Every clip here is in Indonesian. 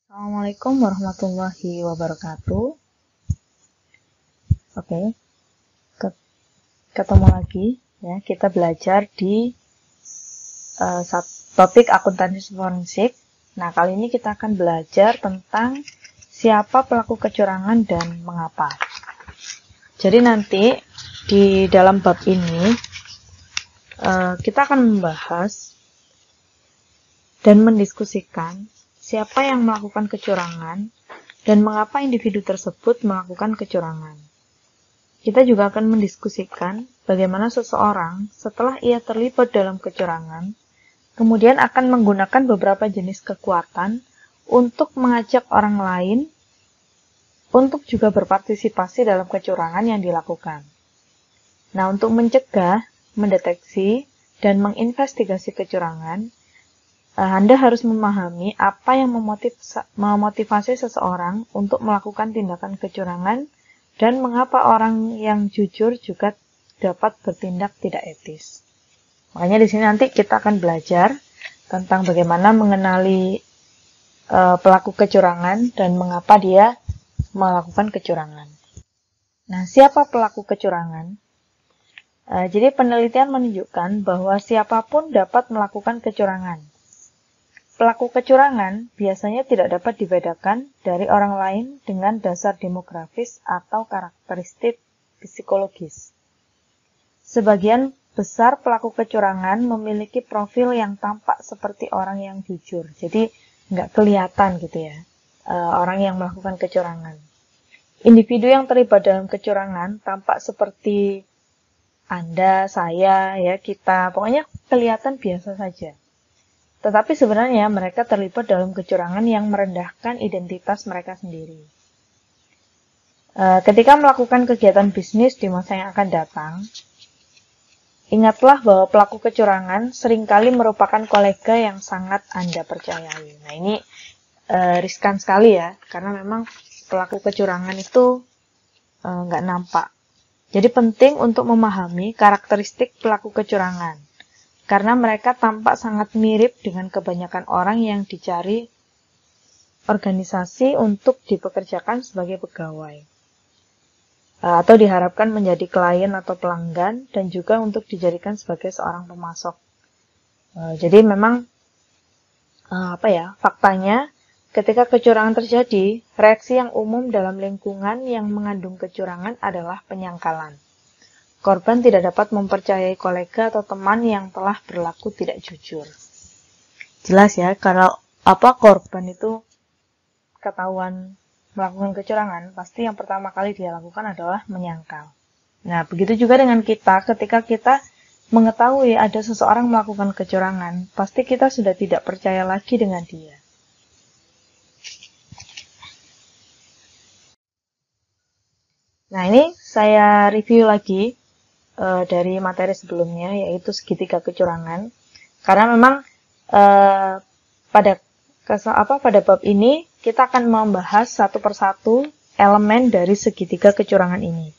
Assalamualaikum warahmatullahi wabarakatuh. Oke, ketemu lagi ya. Kita belajar di topik akuntansi forensik. Nah, kali ini kita akan belajar tentang siapa pelaku kecurangan dan mengapa. Jadi nanti di dalam bab ini kita akan membahas dan mendiskusikan siapa yang melakukan kecurangan dan mengapa individu tersebut melakukan kecurangan. Kita juga akan mendiskusikan bagaimana seseorang setelah ia terlibat dalam kecurangan, kemudian akan menggunakan beberapa jenis kekuatan untuk mengajak orang lain untuk juga berpartisipasi dalam kecurangan yang dilakukan. Nah, untuk mencegah, mendeteksi, dan menginvestigasi kecurangan, Anda harus memahami apa yang memotivasi seseorang untuk melakukan tindakan kecurangan dan mengapa orang yang jujur juga dapat bertindak tidak etis. Makanya di sini nanti kita akan belajar tentang bagaimana mengenali pelaku kecurangan dan mengapa dia melakukan kecurangan. Nah, siapa pelaku kecurangan? Jadi penelitian menunjukkan bahwa siapapun dapat melakukan kecurangan. Pelaku kecurangan biasanya tidak dapat dibedakan dari orang lain dengan dasar demografis atau karakteristik psikologis. Sebagian besar pelaku kecurangan memiliki profil yang tampak seperti orang yang jujur. Jadi nggak kelihatan gitu ya, orang yang melakukan kecurangan. Individu yang terlibat dalam kecurangan tampak seperti Anda, saya, ya kita, pokoknya kelihatan biasa saja. Tetapi sebenarnya mereka terlibat dalam kecurangan yang merendahkan identitas mereka sendiri. Ketika melakukan kegiatan bisnis di masa yang akan datang, ingatlah bahwa pelaku kecurangan seringkali merupakan kolega yang sangat Anda percayai. Nah, ini riskan sekali ya, karena memang pelaku kecurangan itu nggak nampak. Jadi penting untuk memahami karakteristik pelaku kecurangan. Karena mereka tampak sangat mirip dengan kebanyakan orang yang dicari organisasi untuk dipekerjakan sebagai pegawai. Atau diharapkan menjadi klien atau pelanggan dan juga untuk dijadikan sebagai seorang pemasok. Jadi memang faktanya ketika kecurangan terjadi, reaksi yang umum dalam lingkungan yang mengandung kecurangan adalah penyangkalan. Korban tidak dapat mempercayai kolega atau teman yang telah berlaku tidak jujur. Jelas ya, kalau korban itu ketahuan melakukan kecurangan, pasti yang pertama kali dia lakukan adalah menyangkal. Nah, begitu juga dengan kita, ketika kita mengetahui ada seseorang melakukan kecurangan, pasti kita sudah tidak percaya lagi dengan dia. Nah, ini saya review lagi dari materi sebelumnya, yaitu segitiga kecurangan. Karena memang pada bab ini kita akan membahas satu persatu elemen dari segitiga kecurangan ini.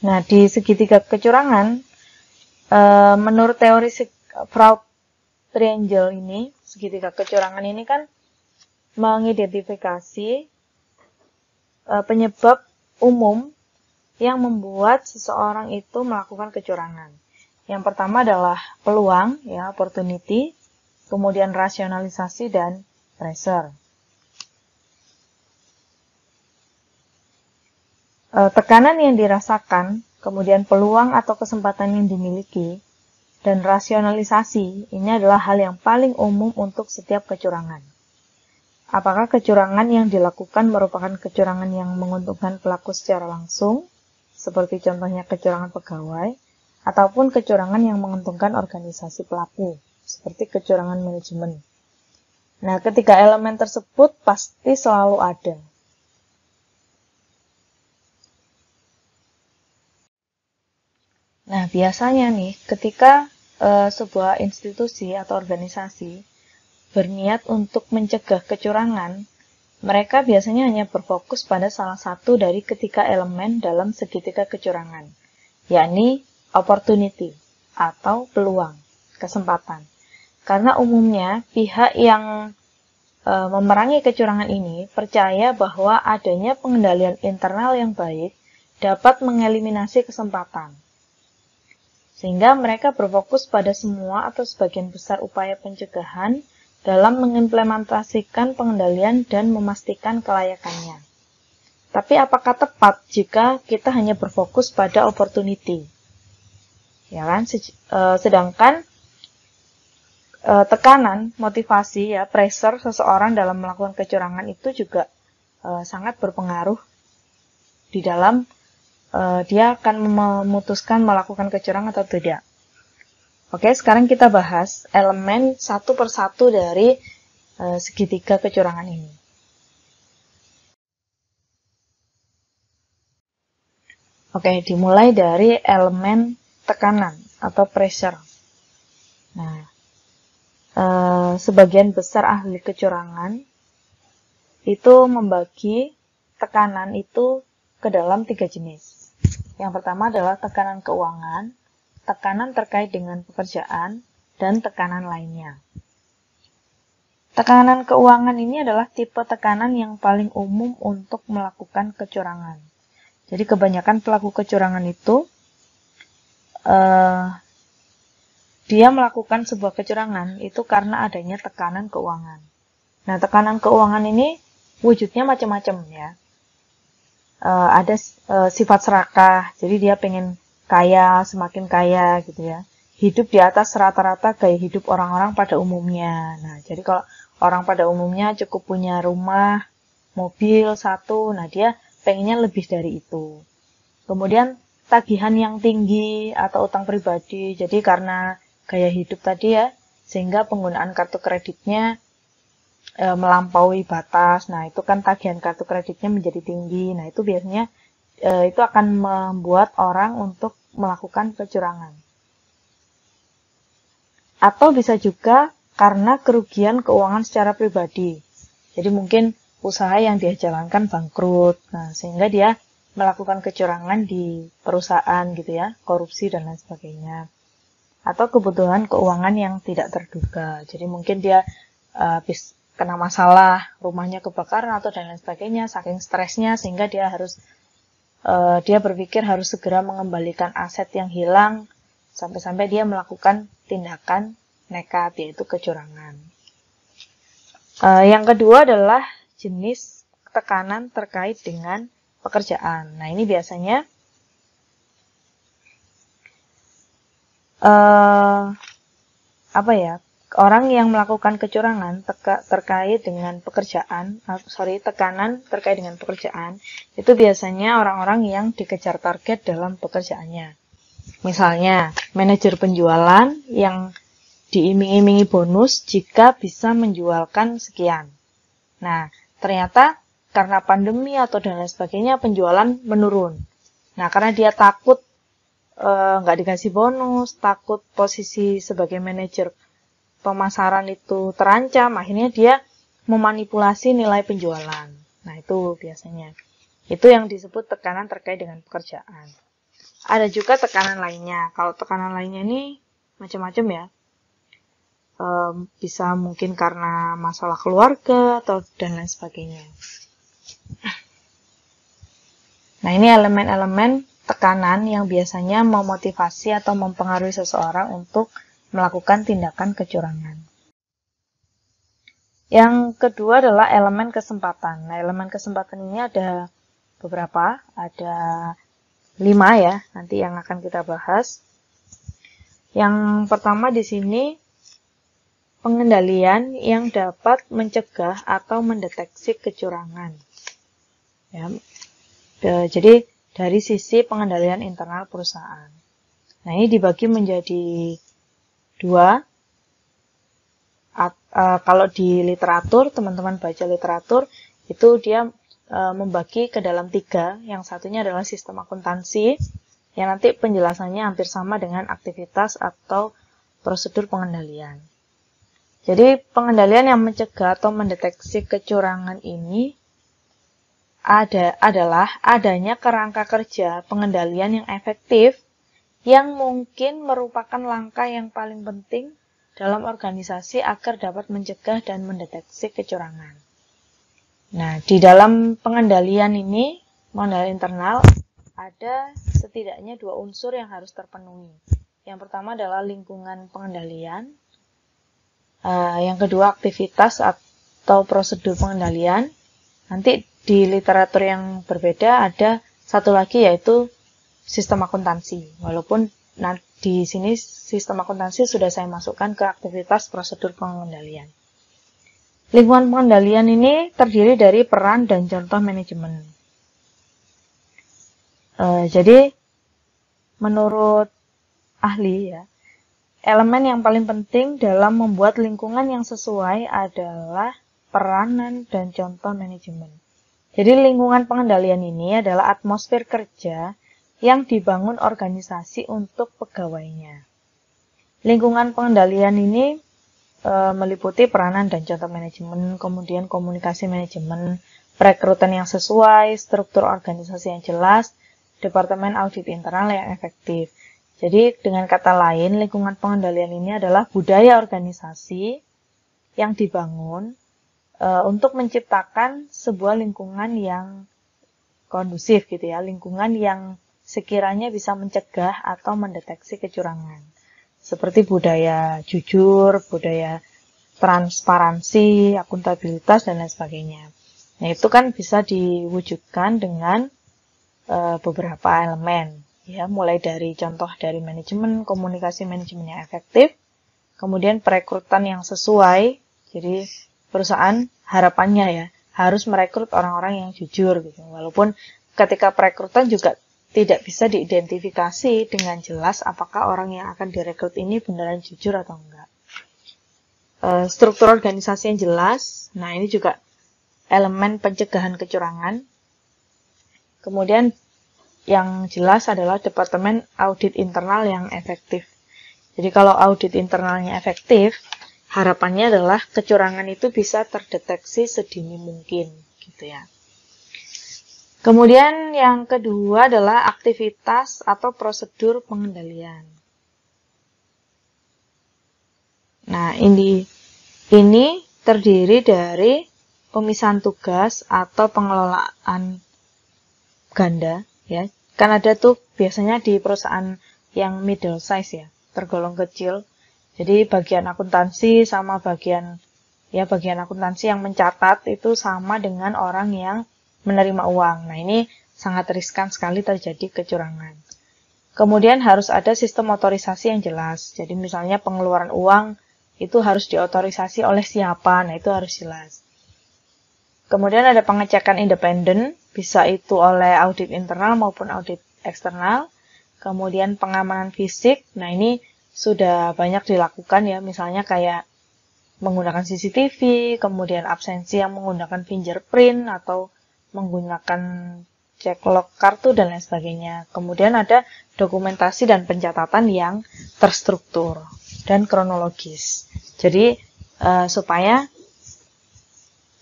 Nah, di segitiga kecurangan, menurut teori fraud triangle ini, segitiga kecurangan ini kan mengidentifikasi penyebab umum yang membuat seseorang itu melakukan kecurangan. Yang pertama adalah peluang, ya, opportunity, kemudian rasionalisasi dan pressure. Tekanan yang dirasakan, kemudian peluang atau kesempatan yang dimiliki, dan rasionalisasi ini adalah hal yang paling umum untuk setiap kecurangan. Apakah kecurangan yang dilakukan merupakan kecurangan yang menguntungkan pelaku secara langsung, seperti contohnya kecurangan pegawai, ataupun kecurangan yang menguntungkan organisasi pelaku, seperti kecurangan manajemen. Nah, ketiga elemen tersebut pasti selalu ada. Nah, biasanya nih, ketika sebuah institusi atau organisasi berniat untuk mencegah kecurangan, mereka biasanya hanya berfokus pada salah satu dari ketiga elemen dalam segitiga kecurangan, yakni opportunity atau peluang, kesempatan. Karena umumnya pihak yang memerangi kecurangan ini percaya bahwa adanya pengendalian internal yang baik dapat mengeliminasi kesempatan. Sehingga mereka berfokus pada semua atau sebagian besar upaya pencegahan dalam mengimplementasikan pengendalian dan memastikan kelayakannya. Tapi apakah tepat jika kita hanya berfokus pada opportunity? Ya kan? Sedangkan tekanan, motivasi, ya, pressure seseorang dalam melakukan kecurangan itu juga sangat berpengaruh di dalam dia akan memutuskan melakukan kecurangan atau tidak. Oke, sekarang kita bahas elemen satu persatu dari segitiga kecurangan ini. Oke, dimulai dari elemen tekanan atau pressure. Nah, sebagian besar ahli kecurangan itu membagi tekanan itu ke dalam 3 jenis. Yang pertama adalah tekanan keuangan, tekanan terkait dengan pekerjaan, dan tekanan lainnya. Tekanan keuangan ini adalah tipe tekanan yang paling umum untuk melakukan kecurangan. Jadi kebanyakan pelaku kecurangan itu dia melakukan sebuah kecurangan itu karena adanya tekanan keuangan. Nah, tekanan keuangan ini wujudnya macam-macam ya. Ada sifat serakah, jadi dia pengen kaya, semakin kaya gitu ya. Hidup di atas rata-rata gaya hidup orang-orang pada umumnya. Nah, jadi kalau orang pada umumnya cukup punya rumah, mobil satu, nah dia pengennya lebih dari itu. Kemudian tagihan yang tinggi atau utang pribadi, jadi karena gaya hidup tadi ya, sehingga penggunaan kartu kreditnya melampaui batas. Nah, itu kan tagihan kartu kreditnya menjadi tinggi. Nah, itu biasanya itu akan membuat orang untuk melakukan kecurangan. Atau bisa juga karena kerugian keuangan secara pribadi. Jadi mungkin usaha yang dia jalankan bangkrut. Nah, sehingga dia melakukan kecurangan di perusahaan gitu ya, korupsi dan lain sebagainya. Atau kebutuhan keuangan yang tidak terduga. Jadi mungkin dia habis kena masalah, rumahnya kebakaran atau dan lain sebagainya, saking stresnya sehingga dia berpikir harus segera mengembalikan aset yang hilang, sampai-sampai dia melakukan tindakan nekat, yaitu kecurangan. Yang kedua adalah jenis tekanan terkait dengan pekerjaan. Nah, ini biasanya orang yang melakukan kecurangan terkait dengan pekerjaan, tekanan terkait dengan pekerjaan, itu biasanya orang-orang yang dikejar target dalam pekerjaannya. Misalnya, manajer penjualan yang diiming-imingi bonus jika bisa menjualkan sekian. Nah, ternyata karena pandemi atau dan lain sebagainya, penjualan menurun. Nah, karena dia takut nggak dikasih bonus, takut posisi sebagai manajer pemasaran itu terancam, akhirnya dia memanipulasi nilai penjualan. Nah, itu biasanya. Itu yang disebut tekanan terkait dengan pekerjaan. Ada juga tekanan lainnya. Kalau tekanan lainnya ini macam-macam ya. Bisa mungkin karena masalah keluarga atau dan lain sebagainya. Nah, ini elemen-elemen tekanan yang biasanya memotivasi atau mempengaruhi seseorang untuk melakukan tindakan kecurangan. Yang kedua adalah elemen kesempatan. Nah, elemen kesempatan ini ada beberapa, ada 5 ya, nanti yang akan kita bahas. Yang pertama di sini, pengendalian yang dapat mencegah atau mendeteksi kecurangan. Ya, jadi dari sisi pengendalian internal perusahaan. Nah, ini dibagi menjadi 2. Kalau di literatur, teman-teman baca literatur, itu dia membagi ke dalam 3. Yang satunya adalah sistem akuntansi, yang nanti penjelasannya hampir sama dengan aktivitas atau prosedur pengendalian. Jadi pengendalian yang mencegah atau mendeteksi kecurangan ini adalah adanya kerangka kerja pengendalian yang efektif yang mungkin merupakan langkah yang paling penting dalam organisasi agar dapat mencegah dan mendeteksi kecurangan. Nah, di dalam pengendalian ini, pengendalian internal, ada setidaknya 2 unsur yang harus terpenuhi. Yang pertama adalah lingkungan pengendalian, yang kedua aktivitas atau prosedur pengendalian. Nanti di literatur yang berbeda ada satu lagi yaitu sistem akuntansi. Walaupun di sini sistem akuntansi sudah saya masukkan ke aktivitas prosedur pengendalian. Lingkungan pengendalian ini terdiri dari peran dan contoh manajemen. Jadi menurut ahli ya, elemen yang paling penting dalam membuat lingkungan yang sesuai adalah peranan dan contoh manajemen. Jadi lingkungan pengendalian ini adalah atmosfer kerja yang dibangun organisasi untuk pegawainya. Lingkungan pengendalian ini meliputi peranan dan contoh manajemen, kemudian komunikasi manajemen, perekrutan yang sesuai, struktur organisasi yang jelas, departemen audit internal yang efektif. Jadi dengan kata lain, lingkungan pengendalian ini adalah budaya organisasi yang dibangun untuk menciptakan sebuah lingkungan yang kondusif gitu ya, lingkungan yang sekiranya bisa mencegah atau mendeteksi kecurangan. Seperti budaya jujur, budaya transparansi, akuntabilitas, dan lain sebagainya. Nah, itu kan bisa diwujudkan dengan beberapa elemen, ya, mulai dari contoh dari manajemen, komunikasi manajemen yang efektif, kemudian perekrutan yang sesuai. Jadi perusahaan harapannya ya harus merekrut orang-orang yang jujur gitu. Walaupun ketika perekrutan juga tidak bisa diidentifikasi dengan jelas apakah orang yang akan direkrut ini beneran jujur atau enggak. Struktur organisasi yang jelas, nah ini juga elemen pencegahan kecurangan. Kemudian yang jelas adalah departemen audit internal yang efektif. Jadi kalau audit internalnya efektif, harapannya adalah kecurangan itu bisa terdeteksi sedini mungkin, gitu ya. Kemudian yang kedua adalah aktivitas atau prosedur pengendalian. Nah, ini terdiri dari pemisahan tugas atau pengelolaan ganda, ya. Kan ada tuh biasanya di perusahaan yang middle size ya, tergolong kecil. Jadi bagian akuntansi sama bagian akuntansi yang mencatat itu sama dengan orang yang menerima uang. Nah, ini sangat riskan sekali terjadi kecurangan. Kemudian harus ada sistem otorisasi yang jelas. Jadi misalnya pengeluaran uang itu harus diotorisasi oleh siapa. Nah, itu harus jelas. Kemudian ada pengecekan independen, bisa itu oleh audit internal maupun audit eksternal. Kemudian pengamanan fisik. Nah, ini sudah banyak dilakukan ya, misalnya kayak menggunakan CCTV, kemudian absensi yang menggunakan fingerprint atau menggunakan cek log kartu dan lain sebagainya. Kemudian ada dokumentasi dan pencatatan yang terstruktur dan kronologis. Jadi supaya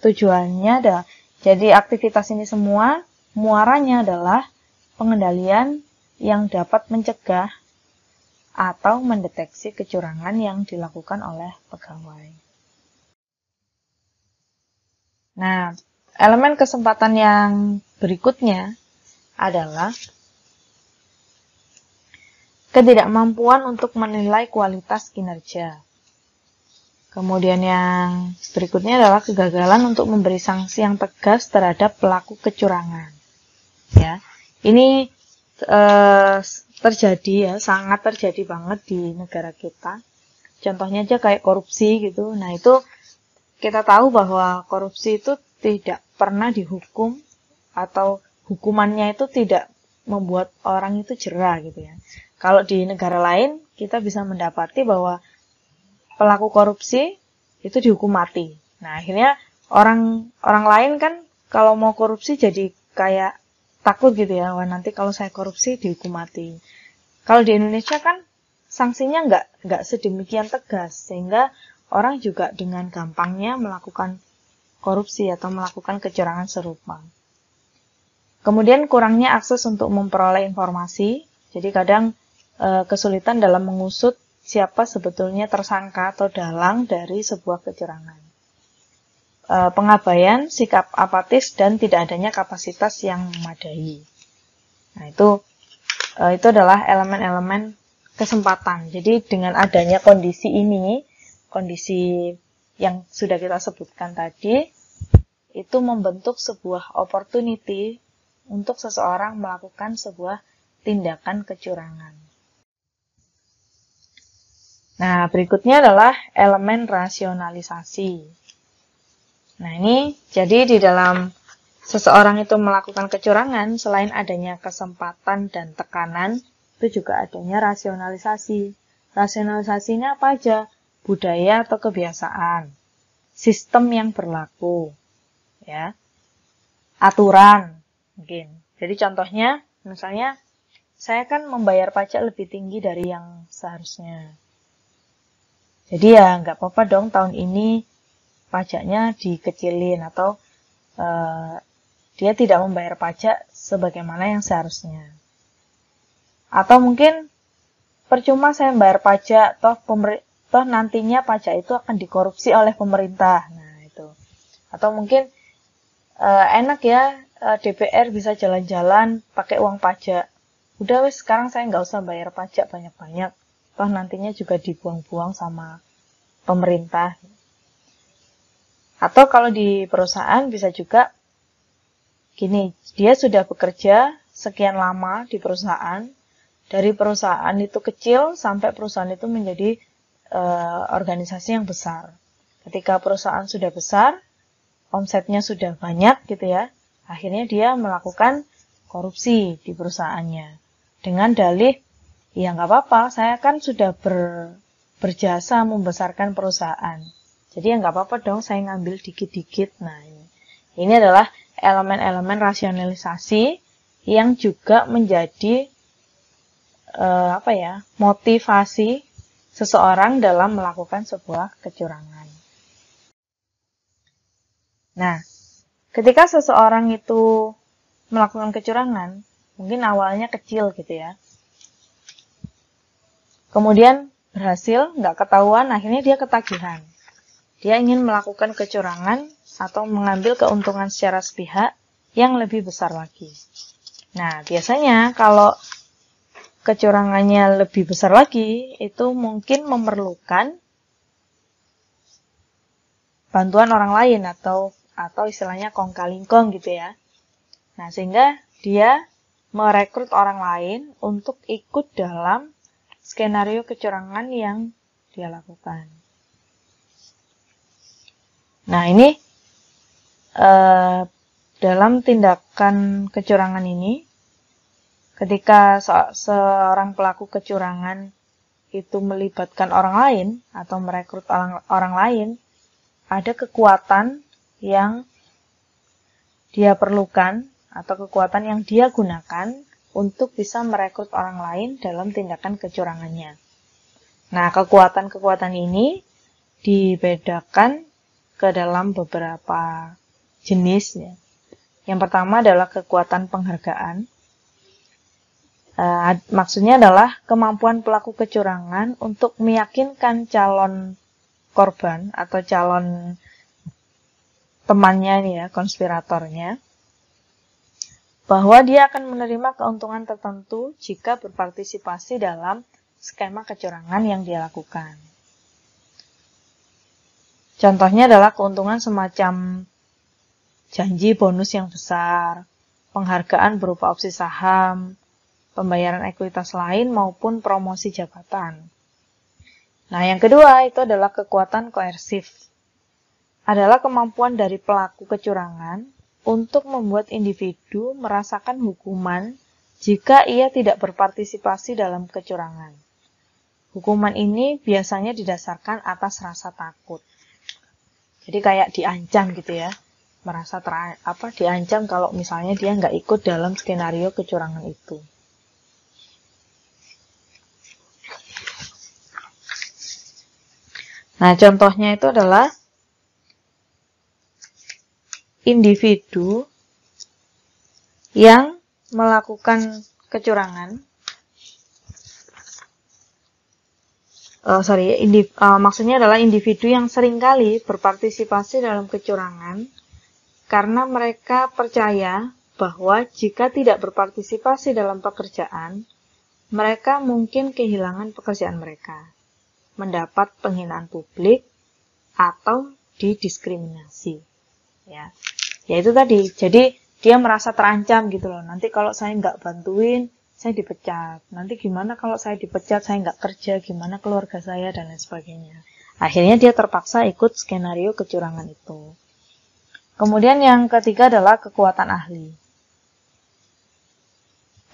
tujuannya adalah, jadi aktivitas ini semua muaranya adalah pengendalian yang dapat mencegah atau mendeteksi kecurangan yang dilakukan oleh pegawai. Nah, elemen kesempatan yang berikutnya adalah ketidakmampuan untuk menilai kualitas kinerja. Kemudian yang berikutnya adalah kegagalan untuk memberi sanksi yang tegas terhadap pelaku kecurangan. Ya, ini terjadi ya, sangat terjadi banget di negara kita. Contohnya aja kayak korupsi gitu. Nah, itu kita tahu bahwa korupsi itu tidak pernah dihukum atau hukumannya itu tidak membuat orang itu jera gitu ya. Kalau di negara lain kita bisa mendapati bahwa pelaku korupsi itu dihukum mati. Nah, akhirnya orang lain kan kalau mau korupsi jadi kayak takut gitu ya, wah nanti kalau saya korupsi dihukum mati. Kalau di Indonesia kan sanksinya nggak sedemikian tegas, sehingga orang juga dengan gampangnya melakukan korupsi atau melakukan kecurangan serupa. Kemudian kurangnya akses untuk memperoleh informasi, jadi kadang kesulitan dalam mengusut siapa sebetulnya tersangka atau dalang dari sebuah kecurangan. Pengabaian, sikap apatis, dan tidak adanya kapasitas yang memadai. Nah, itu adalah elemen-elemen kesempatan. Jadi dengan adanya kondisi ini, kondisi yang sudah kita sebutkan tadi, itu membentuk sebuah opportunity untuk seseorang melakukan sebuah tindakan kecurangan. Nah, berikutnya adalah elemen rasionalisasi. Nah, ini jadi di dalam seseorang itu melakukan kecurangan, selain adanya kesempatan dan tekanan, itu juga adanya rasionalisasi. Rasionalisasinya apa aja? Budaya atau kebiasaan, sistem yang berlaku, ya, aturan, mungkin. Jadi contohnya, misalnya, saya kan membayar pajak lebih tinggi dari yang seharusnya. Jadi ya nggak apa-apa dong tahun ini pajaknya dikecilin atau dia tidak membayar pajak sebagaimana yang seharusnya. Atau mungkin percuma saya membayar pajak, toh nantinya pajak itu akan dikorupsi oleh pemerintah. Nah itu. Atau mungkin enak ya DPR bisa jalan-jalan pakai uang pajak. Udah wes sekarang saya nggak usah bayar pajak banyak-banyak. Toh nantinya juga dibuang-buang sama pemerintah. Atau kalau di perusahaan bisa juga gini, dia sudah bekerja sekian lama di perusahaan, dari perusahaan itu kecil sampai perusahaan itu menjadi organisasi yang besar. Ketika perusahaan sudah besar, omsetnya sudah banyak gitu ya, akhirnya dia melakukan korupsi di perusahaannya. Dengan dalih, ya nggak apa-apa, saya kan sudah berjasa membesarkan perusahaan. Jadi ya nggak apa-apa dong saya ngambil dikit-dikit. Nah ini adalah elemen-elemen rasionalisasi yang juga menjadi motivasi seseorang dalam melakukan sebuah kecurangan. Nah, ketika seseorang itu melakukan kecurangan, mungkin awalnya kecil gitu ya. Kemudian berhasil, nggak ketahuan, akhirnya dia ketagihan. Dia ingin melakukan kecurangan atau mengambil keuntungan secara sepihak yang lebih besar lagi. Nah, biasanya kalau kecurangannya lebih besar lagi, itu mungkin memerlukan bantuan orang lain atau istilahnya kong kali kong gitu ya. Nah, sehingga dia merekrut orang lain untuk ikut dalam skenario kecurangan yang dia lakukan. Nah, ini dalam tindakan kecurangan ini, ketika seorang pelaku kecurangan itu melibatkan orang lain atau merekrut orang lain, ada kekuatan yang dia perlukan atau kekuatan yang dia gunakan untuk bisa merekrut orang lain dalam tindakan kecurangannya. Nah, kekuatan-kekuatan ini dibedakan ke dalam beberapa jenis ya. Yang pertama adalah kekuatan penghargaan. Maksudnya adalah kemampuan pelaku kecurangan untuk meyakinkan calon korban atau calon temannya nih ya, konspiratornya, bahwa dia akan menerima keuntungan tertentu jika berpartisipasi dalam skema kecurangan yang dia lakukan. Contohnya adalah keuntungan semacam janji bonus yang besar, penghargaan berupa opsi saham, pembayaran ekuitas lain maupun promosi jabatan. Nah, yang kedua itu adalah kekuatan koersif. Adalah kemampuan dari pelaku kecurangan untuk membuat individu merasakan hukuman jika ia tidak berpartisipasi dalam kecurangan. Hukuman ini biasanya didasarkan atas rasa takut. Jadi kayak diancam gitu ya, merasa diancam kalau misalnya dia nggak ikut dalam skenario kecurangan itu. Nah, contohnya itu adalah individu yang melakukan kecurangan maksudnya adalah individu yang seringkali berpartisipasi dalam kecurangan karena mereka percaya bahwa jika tidak berpartisipasi dalam pekerjaan, mereka mungkin kehilangan pekerjaan mereka, mendapat penghinaan publik, atau didiskriminasi. Ya, itu tadi. Jadi dia merasa terancam gitu loh. Nanti kalau saya nggak bantuin, saya dipecat. Nanti gimana kalau saya dipecat, saya nggak kerja, gimana keluarga saya, dan lain sebagainya. Akhirnya dia terpaksa ikut skenario kecurangan itu. Kemudian yang ketiga adalah kekuatan ahli.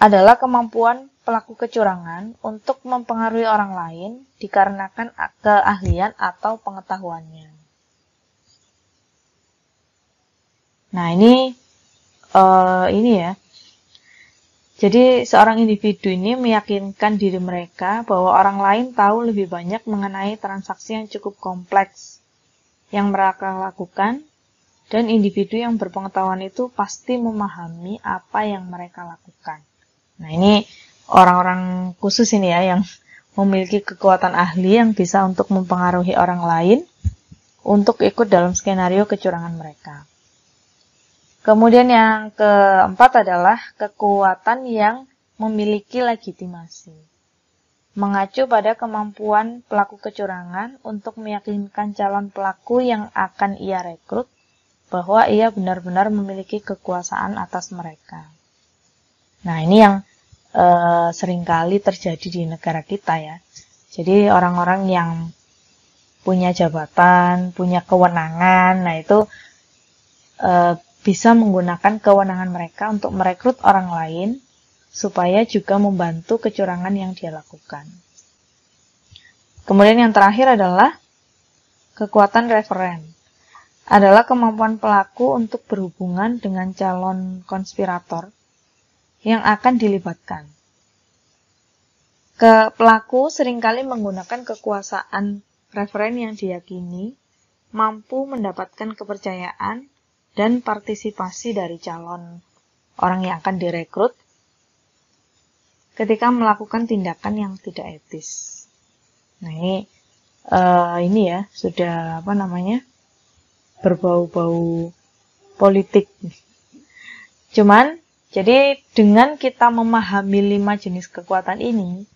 Adalah kemampuan pelaku kecurangan untuk mempengaruhi orang lain dikarenakan keahlian atau pengetahuannya. Nah, ini ya. Jadi seorang individu ini meyakinkan diri mereka bahwa orang lain tahu lebih banyak mengenai transaksi yang cukup kompleks yang mereka lakukan, dan individu yang berpengetahuan itu pasti memahami apa yang mereka lakukan. Nah, ini orang-orang khusus ini ya, yang memiliki kekuatan ahli yang bisa untuk mempengaruhi orang lain untuk ikut dalam skenario kecurangan mereka. Kemudian yang keempat adalah kekuatan yang memiliki legitimasi. Mengacu pada kemampuan pelaku kecurangan untuk meyakinkan calon pelaku yang akan ia rekrut bahwa ia benar-benar memiliki kekuasaan atas mereka. Nah, ini yang seringkali terjadi di negara kita ya. Jadi orang-orang yang punya jabatan, punya kewenangan, nah itu bisa menggunakan kewenangan mereka untuk merekrut orang lain supaya juga membantu kecurangan yang dia lakukan. Kemudian yang terakhir adalah kekuatan referen. Adalah kemampuan pelaku untuk berhubungan dengan calon konspirator yang akan dilibatkan. Pelaku seringkali menggunakan kekuasaan referen yang diyakini mampu mendapatkan kepercayaan dan partisipasi dari calon orang yang akan direkrut ketika melakukan tindakan yang tidak etis. Nah, ini ya sudah berbau-bau politik. Cuman, jadi dengan kita memahami 5 jenis kekuatan ini,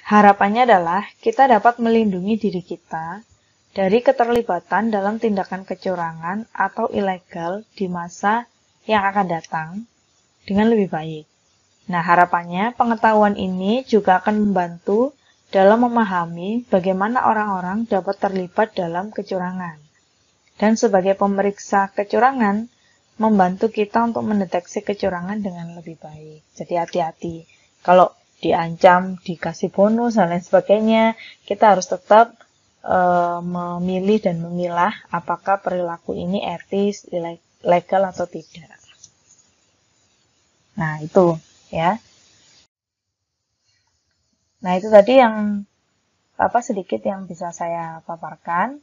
harapannya adalah kita dapat melindungi diri kita dari keterlibatan dalam tindakan kecurangan atau ilegal di masa yang akan datang dengan lebih baik. Nah, harapannya pengetahuan ini juga akan membantu dalam memahami bagaimana orang-orang dapat terlibat dalam kecurangan. Dan sebagai pemeriksa kecurangan, membantu kita untuk mendeteksi kecurangan dengan lebih baik. Jadi hati-hati. Kalau diancam, dikasih bonus, dan lain sebagainya, kita harus tetap memilih dan memilah apakah perilaku ini etis, legal atau tidak. Nah, itu ya. Nah, itu tadi yang sedikit yang bisa saya paparkan.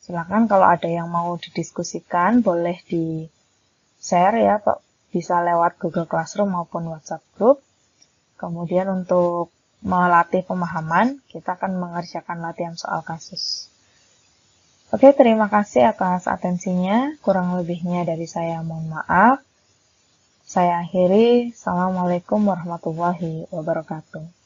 Silakan kalau ada yang mau didiskusikan boleh di-share ya, Pak. Bisa lewat Google Classroom maupun WhatsApp group. Kemudian untuk melatih pemahaman, kita akan mengerjakan latihan soal kasus. Oke, terima kasih atas atensinya. Kurang lebihnya dari saya mohon maaf. Saya akhiri. Assalamualaikum warahmatullahi wabarakatuh.